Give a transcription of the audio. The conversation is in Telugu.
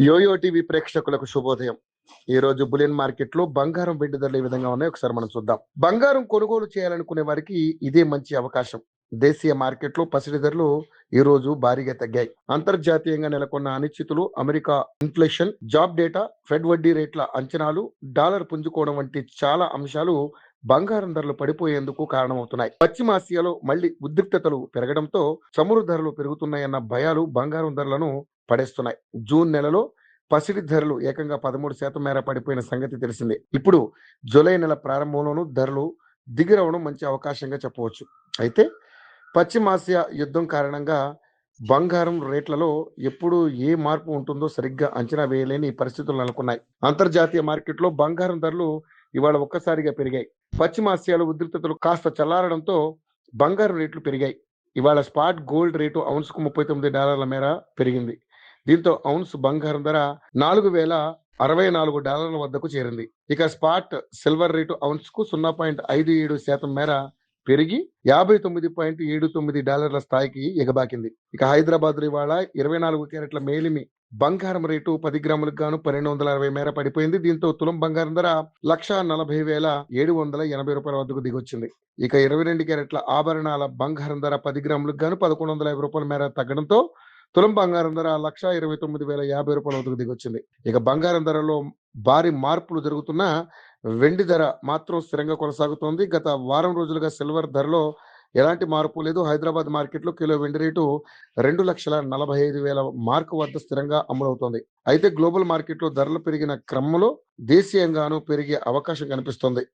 యోయో టీవీ ప్రేక్షకులకు శుభోదయం. ఈ రోజు బులియన్ మార్కెట్ లో బంగారం వెండి ధరలు ఏ విధంగా ఉన్నాయో ఒకసారి మనం చూద్దాం. బంగారం కొనుగోలు చేయాలనుకునే వారికి ఇదే మంచి అవకాశం. దేశీయ మార్కెట్ లో పసిడి ధరలు ఈ రోజు భారీగా తగ్గాయి. అంతర్జాతీయంగా నెలకొన్న అనిశ్చితులు, America inflation, job data, Fed వడ్డీ రేట్ల అంచనాలు, డాలర్ పుంజుకోవడం వంటి చాలా అంశాలు బంగారం ధరలు పడిపోయేందుకు కారణమవుతున్నాయి. పశ్చిమాసియాలో మళ్లీ ఉద్రిక్తతలు పెరగడంతో చమురు ధరలు పెరుగుతున్నాయన్న భయాలు బంగారం ధరలను పడేస్తున్నాయి. జూన్ నెలలో పసిడి ధరలు ఏకంగా 13% మేర పడిపోయిన సంగతి తెలిసిందే. ఇప్పుడు జూలై నెల ప్రారంభంలోనూ ధరలు దిగిరవడం మంచి అవకాశంగా చెప్పవచ్చు. అయితే పశ్చిమాసియా యుద్ధం కారణంగా బంగారం రేట్లలో ఎప్పుడు ఏ మార్పు ఉంటుందో సరిగ్గా అంచనా వేయలేని పరిస్థితులు నెలకొన్నాయి. అంతర్జాతీయ మార్కెట్లో బంగారం ధరలు ఇవాళ ఒక్కసారిగా పెరిగాయి. పశ్చిమాసియాలో ఉద్రిక్తతలు కాస్త చల్లారడంతో బంగారం రేట్లు పెరిగాయి. ఇవాళ స్పాట్ గోల్డ్ రేటు ఔన్స్కు $39 మేర పెరిగింది. దీంతో ఔన్స్ బంగారం ధర $4,064 వద్దకు చేరింది. ఇక స్పాట్ సిల్వర్ రేటు ఔన్స్కు 0.57% మేర పెరిగి $59.79 స్థాయికి ఎగబాకింది. ఇక హైదరాబాద్ ఇవాళ 24 క్యారెట్ల మేలిమి బంగారం రేటు 10 గ్రాములకు గాను 1260 మేర పడిపోయింది. దీంతో తులం బంగారం ధర $1,40,780 వద్దకు దిగొచ్చింది. ఇక 22 క్యారెట్ల ఆభరణాల బంగారం ధర 10 గ్రాములకు గాను $1,150 మేర తగ్గడంతో తులం బంగారం ధర $1,29,050 వద్దకు దిగొచ్చింది. ఇక బంగారం ధరలో భారీ మార్పులు జరుగుతున్నా వెండి ధర మాత్రం స్థిరంగా కొనసాగుతోంది. గత వారం రోజులుగా సిల్వర్ ధరలో ఎలాంటి మార్పు లేదు. హైదరాబాద్ మార్కెట్లో కిలో వెండి రేటు 2,45,000 మార్కు వద్ద స్థిరంగా అమ్ముడవుతోంది. అయితే గ్లోబల్ మార్కెట్లో ధరలు పెరిగిన క్రమంలో దేశీయంగానూ పెరిగే అవకాశం కనిపిస్తోంది.